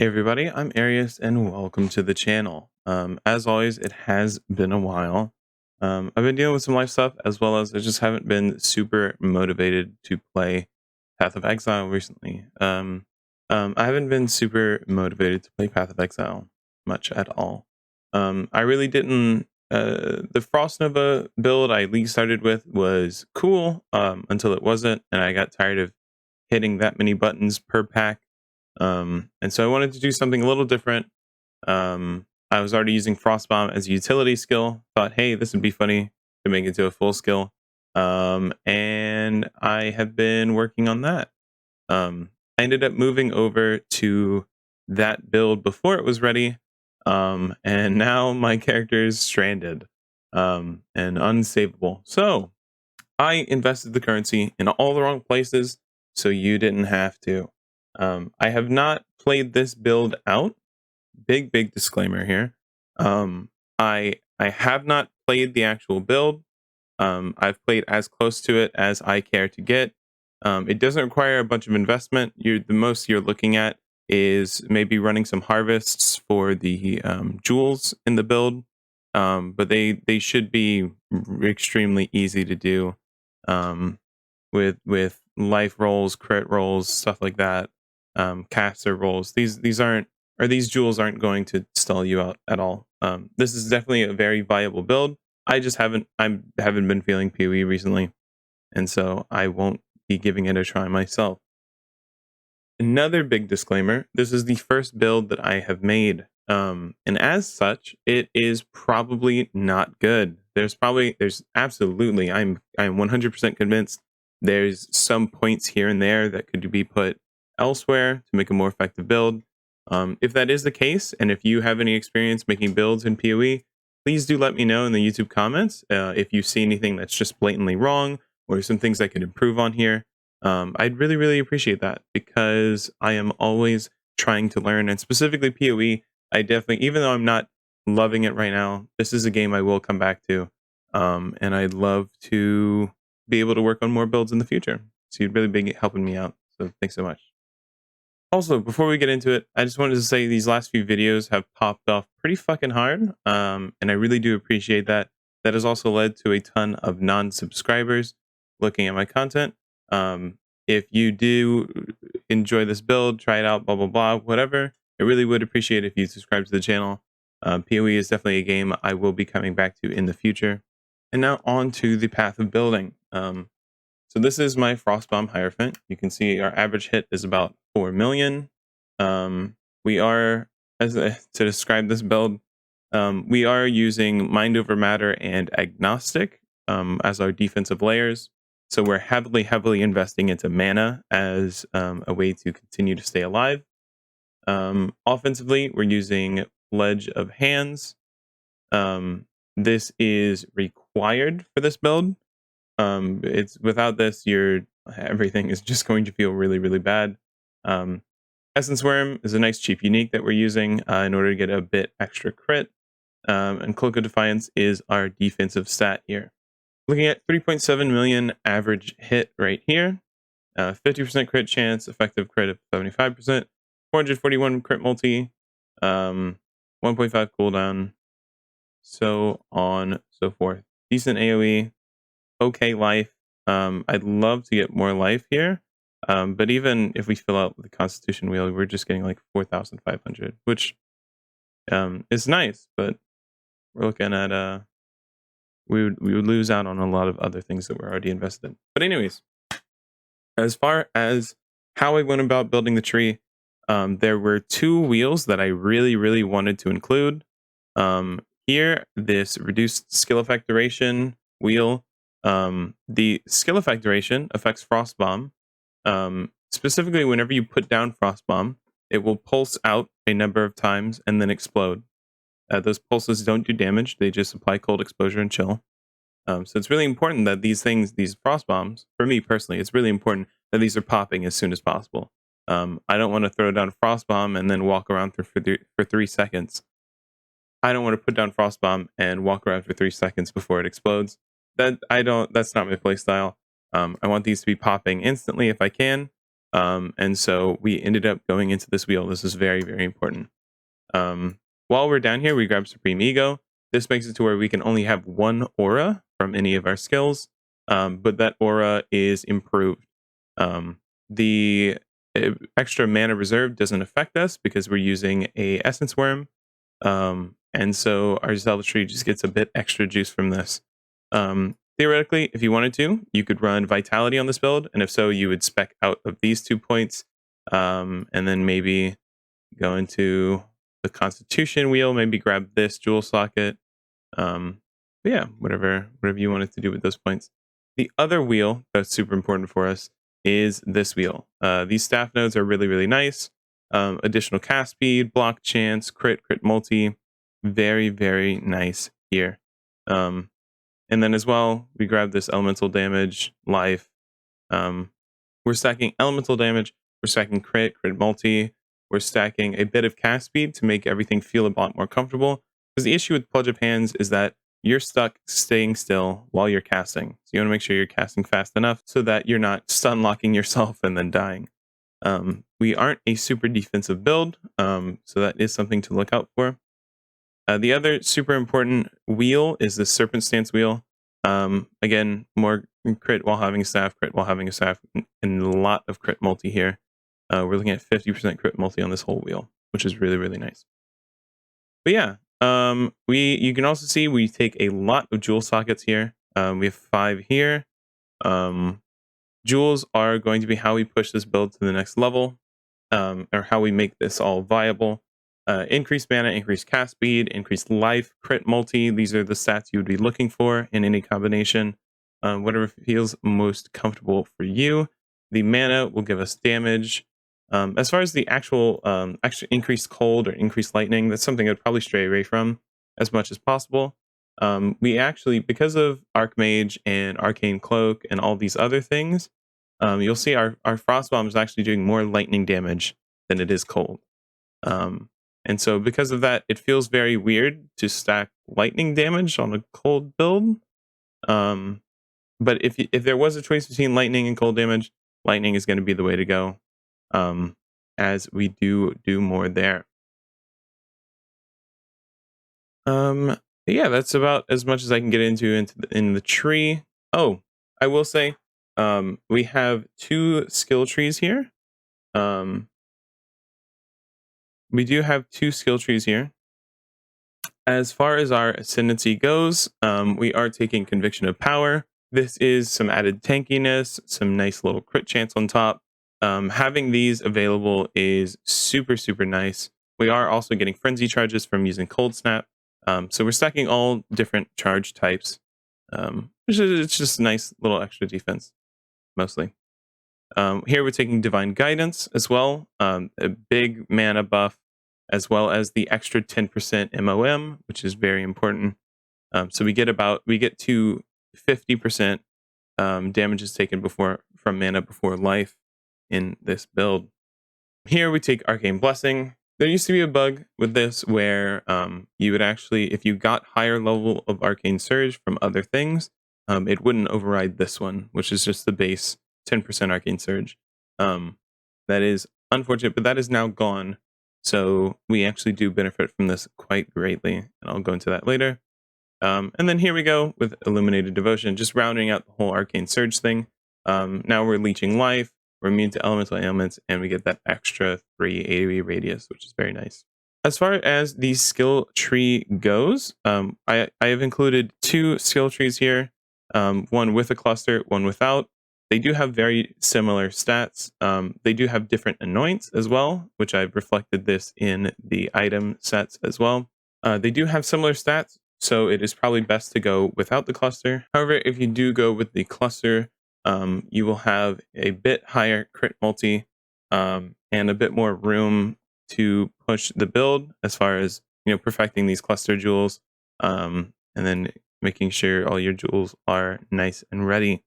Hey everybody, I'm Arius and welcome to the channel. As always, it has been a while. I've been dealing with some life stuff as well as I just haven't been super motivated to play Path of Exile recently. I haven't been super motivated to play Path of Exile much at all. I really didn't. The Frost Nova build I at least started with was cool until it wasn't, and I got tired of hitting that many buttons per pack. And so I wanted to do something a little different. I was already using Frostbomb as a utility skill. Thought, hey, this would be funny to make it to a full skill. And I have been working on that. I ended up moving over to that build before it was ready. And now my character is stranded and unsavable. So I invested the currency in all the wrong places, so you didn't have to. I have not played this build out. Big disclaimer here. I have not played the actual build. I've played as close to it as I care to get. It doesn't require a bunch of investment. The most you're looking at is maybe running some harvests for the jewels in the build. But they should be extremely easy to do with life rolls, crit rolls, stuff like that. Caster rolls. These jewels aren't going to stall you out at all. This is definitely a very viable build. I haven't been feeling PoE recently, and so I won't be giving it a try myself. Another big disclaimer: this is the first build that I have made, and as such, it is probably not good. There's absolutely, I'm 100% convinced there's some points here and there that could be put elsewhere to make a more effective build. If that is the case, and if you have any experience making builds in PoE, please do let me know in the YouTube comments if you see anything that's just blatantly wrong or some things I could improve on here. I'd really appreciate that because I am always trying to learn, and specifically PoE. I definitely, even though I'm not loving it right now, this is a game I will come back to, and I'd love to be able to work on more builds in the future. So you'd really be helping me out. So thanks so much. Also, before we get into it, I just wanted to say these last few videos have popped off pretty fucking hard, and I really do appreciate that. That has also led to a ton of non-subscribers looking at my content. If you do enjoy this build, try it out, blah, blah, blah, whatever, I really would appreciate if you subscribe to the channel. PoE is definitely a game I will be coming back to in the future. And now on to the path of building. So this is my Frostbomb Hierophant. You can see our average hit is about 4 million. We are, to describe this build, we are using Mind Over Matter and Agnostic as our defensive layers. So we're heavily investing into mana as a way to continue to stay alive. Offensively, we're using Pledge of Hands. This is required for this build. It's without this, everything is just going to feel really bad. Essence Worm is a nice cheap unique that we're using in order to get a bit extra crit. And Cloak of Defiance is our defensive stat here. Looking at 3.7 million average hit right here, 50% crit chance, effective crit of 75%, 441 crit multi, 1.5 cooldown, so on, so forth. Decent AoE, okay life. I'd love to get more life here, but even if we fill out the Constitution wheel, we're just getting like 4,500, which is nice, but we're looking at we would lose out on a lot of other things that we're already invested in. But anyways, as far as how I went about building the tree, there were two wheels that I really wanted to include. Here, this reduced skill effect duration wheel. The skill effect duration affects Frostbomb. Specifically, whenever you put down Frostbomb, it will pulse out a number of times and then explode. Those pulses don't do damage; they just apply cold exposure and chill. So it's really important that these frost bombs, for me personally, it's really important that these are popping as soon as possible. I don't want to throw down a frost bomb and then walk around for 3 seconds. I don't want to put down frost bomb and walk around for 3 seconds before it explodes. That's not my play style. I want these to be popping instantly if I can. And so we ended up going into this wheel. This is very, very important. While we're down here, we grab Supreme Ego. This makes it to where we can only have one aura from any of our skills, but that aura is improved. The extra mana reserve doesn't affect us because we're using a Essence Worm, and so our Zealotry just gets a bit extra juice from this. Theoretically, if you wanted to, you could run Vitality on this build, and if so, you would spec out of these 2 points, and then maybe go into the Constitution wheel, maybe grab this jewel socket. But yeah, whatever you wanted to do with those points. The other wheel that's super important for us is this wheel. These staff nodes are really, really nice. Additional cast speed, block chance, crit multi. Very, very nice here. And then as well, we grab this elemental damage, life. We're stacking elemental damage, we're stacking crit multi, we're stacking a bit of cast speed to make everything feel a lot more comfortable. Because the issue with Pledge of Hands is that you're stuck staying still while you're casting. So you want to make sure you're casting fast enough so that you're not stun locking yourself and then dying. We aren't a super defensive build, so that is something to look out for. The other super important wheel is the Serpent Stance wheel. Again, more crit while having a staff, and a lot of crit multi here. We're looking at 50% crit multi on this whole wheel, which is really, really nice. But yeah, you can also see we take a lot of jewel sockets here. We have 5 here. Jewels are going to be how we push this build to the next level, or how we make this all viable. Increased mana, increased cast speed, increased life, crit multi. These are the stats you would be looking for in any combination. Whatever feels most comfortable for you. The mana will give us damage. As far as the actual increased cold or increased lightning, that's something I'd probably stray away from as much as possible. We actually, because of Archmage and Arcane Cloak and all these other things, you'll see our Frost Bomb is actually doing more lightning damage than it is cold. And so because of that, it feels very weird to stack lightning damage on a cold build. But if there was a choice between lightning and cold damage, lightning is going to be the way to go, as we do more there. Yeah, that's about as much as I can get into in the tree. Oh, I will say, we have 2 skill trees here. We do have 2 skill trees here. As far as our Ascendancy goes, we are taking Conviction of Power. This is some added tankiness, some nice little crit chance on top. Having these available is super, super nice. We are also getting Frenzy charges from using Cold Snap. So we're stacking all different charge types. It's just a nice little extra defense, mostly. Here we're taking Divine Guidance as well, a big mana buff, as well as the extra 10% MOM, which is very important. So we get to 50% damages taken from mana before life in this build. Here we take Arcane Blessing. There used to be a bug with this where you would actually, if you got higher level of Arcane Surge from other things, it wouldn't override this one, which is just the base 10% Arcane Surge. That is unfortunate, but that is now gone. So we actually do benefit from this quite greatly, and I'll go into that later. And then here we go with Illuminated Devotion, just rounding out the whole Arcane Surge thing. Now we're leeching life, we're immune to elemental ailments, and we get that extra 3 AoE radius, which is very nice. As far as the skill tree goes, I have included 2 skill trees here, one with a cluster, one without. They do have very similar stats. They do have different Annoints as well, which I've reflected this in the item sets as well. They do have similar stats, so it is probably best to go without the cluster. However, if you do go with the cluster, you will have a bit higher crit multi, and a bit more room to push the build as far as, perfecting these cluster jewels, and then making sure all your jewels are nice and ready.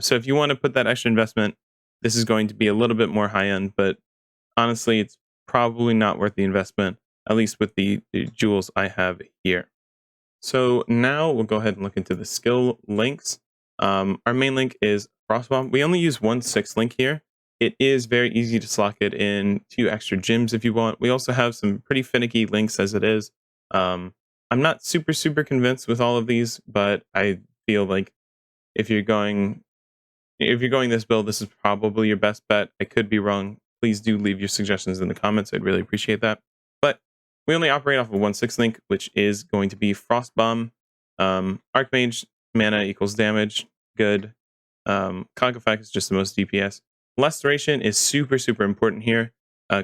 So if you want to put that extra investment, this is going to be a little bit more high end, but honestly, it's probably not worth the investment, at least with the jewels I have here. So now we'll go ahead and look into the skill links. Our main link is Frostbolt. We only use 1/6 link here. it is very easy to slot it in 2 extra gems if you want. We also have some pretty finicky links as it is. I'm not super convinced with all of these, but I feel like if you're going this build, this is probably your best bet. I could be wrong. Please do leave your suggestions in the comments. I'd really appreciate that. But we only operate off of 1/6 link, which is going to be Frostbomb. Archmage mana equals damage. Good. Conk effect is just the most DPS. Restoration is super important here.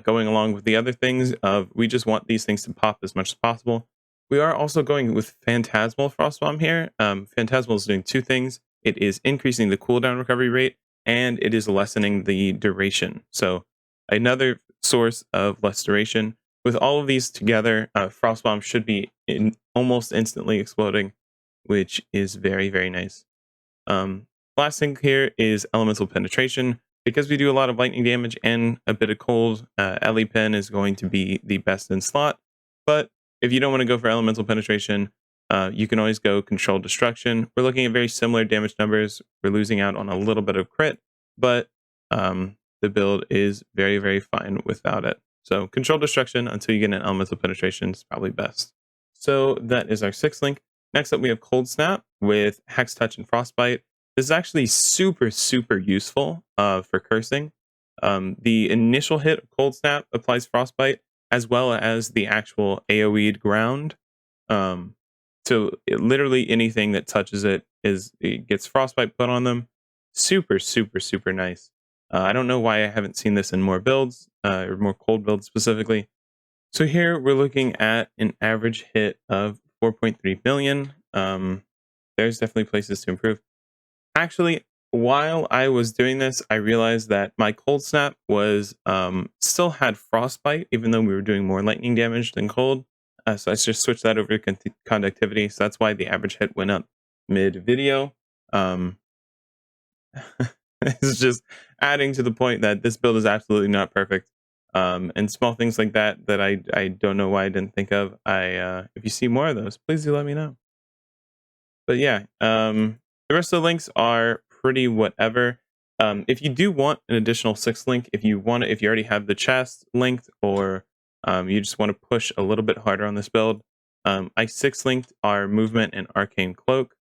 Going along with the other things of we just want these things to pop as much as possible. We are also going with Phantasmal Frostbomb here. Phantasmal is doing 2 things. It is increasing the cooldown recovery rate, and it is lessening the duration. So another source of less duration. With all of these together, Frostbomb should be almost instantly exploding, which is very nice. Last thing here is Elemental Penetration. Because we do a lot of lightning damage and a bit of cold, Ele Pen is going to be the best in slot. But if you don't want to go for Elemental Penetration, you can always go Control Destruction. We're looking at very similar damage numbers. We're losing out on a little bit of crit, but the build is very fine without it. So Control Destruction until you get an Elemental Penetration is probably best. So that is our 6th link. Next up, we have Cold Snap with Hex Touch and Frostbite. This is actually super super for cursing. The initial hit of Cold Snap applies Frostbite, as well as the actual AoE'd ground. So literally anything that touches it gets Frostbite put on them. Super nice. I don't know why I haven't seen this in more builds, or more cold builds specifically. So here we're looking at an average hit of 4.3 million. There's definitely places to improve. Actually, while I was doing this, I realized that my Cold Snap was still had Frostbite, even though we were doing more lightning damage than cold. So I just switched that over to Conductivity. So that's why the average hit went up mid-video. It's just adding to the point that this build is absolutely not perfect. And small things like that I don't know why I didn't think of. If you see more of those, please do let me know. But yeah, the rest of the links are pretty whatever. If you do want an additional 6th link, if you already have the chest linked, or you just want to push a little bit harder on this build, I 6th linked our movement and Arcane Cloak.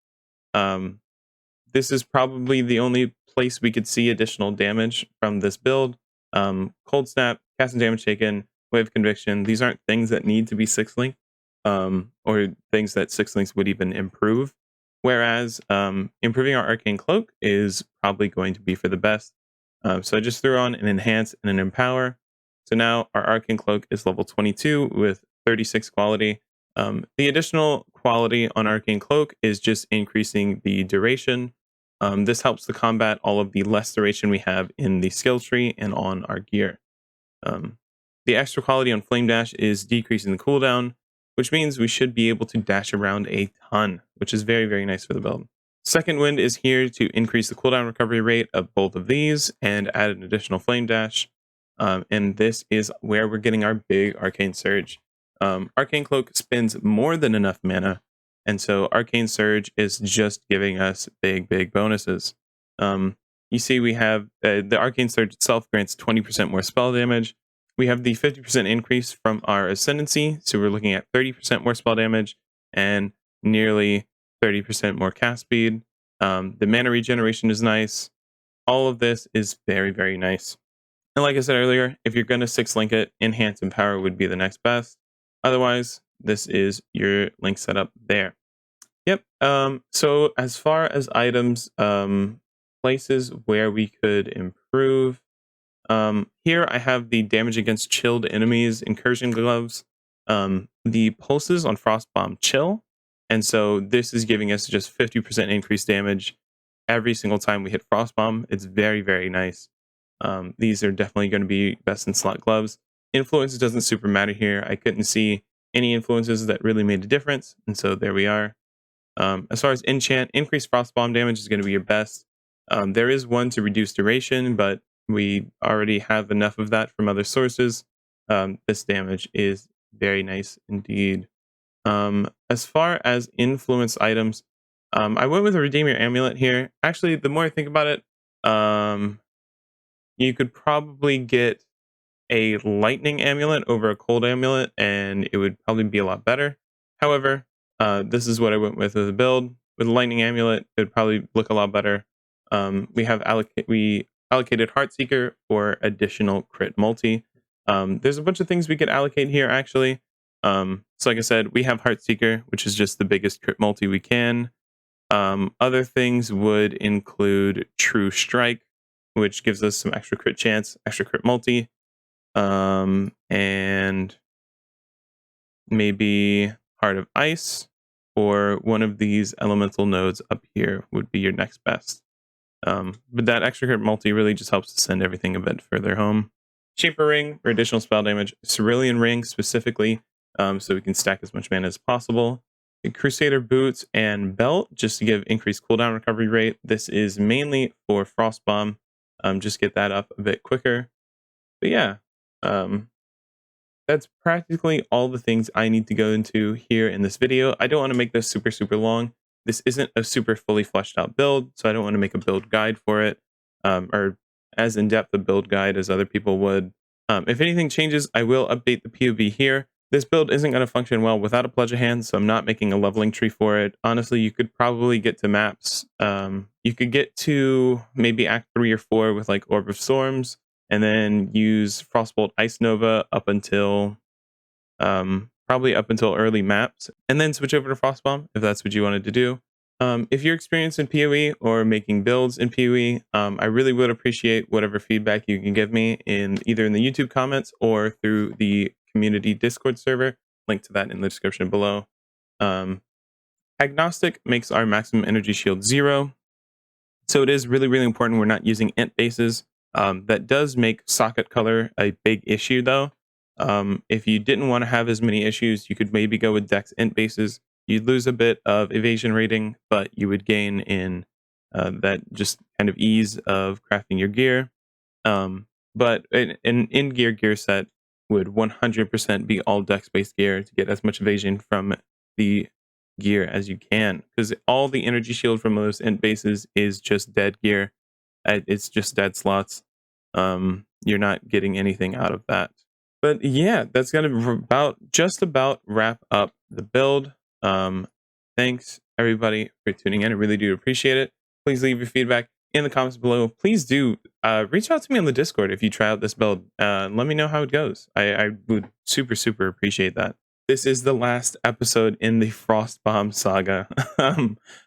This is probably the only place we could see additional damage from this build. Cold Snap, cast and damage taken, Wave of Conviction. These aren't things that need to be 6th linked, or things that 6th links would even improve. Whereas improving our Arcane Cloak is probably going to be for the best. So I just threw on an Enhance and an Empower. So now our Arcane Cloak is level 22 with 36 quality. The additional quality on Arcane Cloak is just increasing the duration. This helps to combat all of the less duration we have in the skill tree and on our gear. The extra quality on Flame Dash is decreasing the cooldown, which means we should be able to dash around a ton, which is very nice for the build. Second Wind is here to increase the cooldown recovery rate of both of these and add an additional Flame Dash. And this is where we're getting our big Arcane Surge. Arcane Cloak spends more than enough mana, and so Arcane Surge is just giving us big bonuses. You see we have the Arcane Surge itself grants 20% more spell damage. We have the 50% increase from our Ascendancy, so we're looking at 30% more spell damage and nearly 30% more cast speed. The mana regeneration is nice. All of this is very nice. And like I said earlier, if you're going to 6th link it, Enhance and Power would be the next best. Otherwise, this is your link setup there. Yep. So as far as items, places where we could improve, here I have the damage against chilled enemies incursion gloves. The pulses on Frostbomb chill, and so this is giving us just 50% increased damage every single time we hit Frostbomb. It's very nice. These are definitely going to be best in slot gloves. Influences doesn't super matter here. I couldn't see any influences that really made a difference, and so there we are. As far as enchant, increased Frostbomb damage is going to be your best. There is one to reduce duration, but we already have enough of that from other sources. This damage is very nice indeed. As far as influence items, I went with a Redeem Your Amulet here. Actually, the more I think about it, You could probably get a lightning amulet over a cold amulet, and it would probably be a lot better. However, this is what I went with as a build. With a lightning amulet, it would probably look a lot better. We allocated Heartseeker for additional crit multi. There's a bunch of things we could allocate here actually. So like I said, we have Heartseeker, which is just the biggest crit multi we can. Other things would include True Strike, which gives us some extra crit chance, extra crit multi. And maybe Heart of Ice or one of these elemental nodes up here would be your next best. But that extra crit multi really just helps to send everything a bit further home. Shaper Ring for additional spell damage. Cerulean Ring specifically, so we can stack as much mana as possible. Crusader Boots and Belt just to give increased cooldown recovery rate. This is mainly for Frost Bomb. Just get that up a bit quicker. But yeah, that's practically all the things I need to go into here in this video. I don't want to make this super long. This isn't a super fully fleshed out build, so I don't want to make a build guide for it, or as in-depth a build guide as other people would. If anything changes, I will update the POV here. This build isn't going to function well without a Pledge of Hands, so I'm not making a leveling tree for it. Honestly, you could probably get to maps. You could get to maybe Act 3 or 4 with like Orb of Storms, and then use Frostbolt Ice Nova up until probably up until early maps, and then switch over to Frostbomb if that's what you wanted to do. If you're experienced in PoE or making builds in PoE, I really would appreciate whatever feedback you can give me in either in the YouTube comments or through the community Discord server. Link to that in the description below. Agnostic makes our maximum energy shield 0. So it is really important we're not using int bases. That does make socket color a big issue though. If you didn't want to have as many issues, you could maybe go with Dex int bases. You'd lose a bit of evasion rating, but you would gain in that just kind of ease of crafting your gear. But an in-gear gear set would 100% be all Dex-based gear to get as much evasion from the gear as you can, because all the energy shield from those int bases is just dead gear. It's just dead slots. You're not getting anything out of that. But yeah, that's gonna just about wrap up the build. Thanks everybody for tuning in. I really do appreciate it. Please leave your feedback in the comments below. Please do reach out to me on the Discord if you try out this build. Let me know how it goes. I would super appreciate that. This is the last episode in the Frostbomb saga.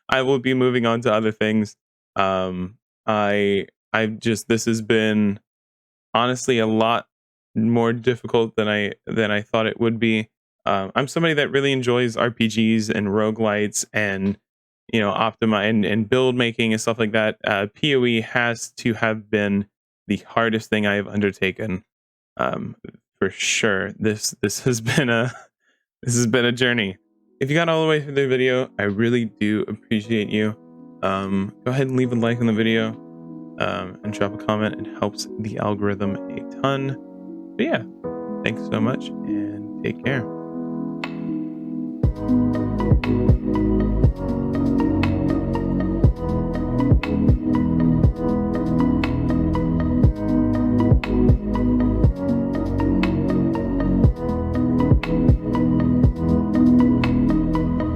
I will be moving on to other things. This has been honestly a lot more difficult than I thought it would be. I'm somebody that really enjoys RPGs and roguelites and optimize and build making and stuff like that. PoE has to have been the hardest thing I have undertaken, for sure. This has been a journey. If you got all the way through the video, I really do appreciate you. Go ahead and leave a like on the video, and drop a comment. It helps the algorithm a ton. But yeah, thanks so much and take care.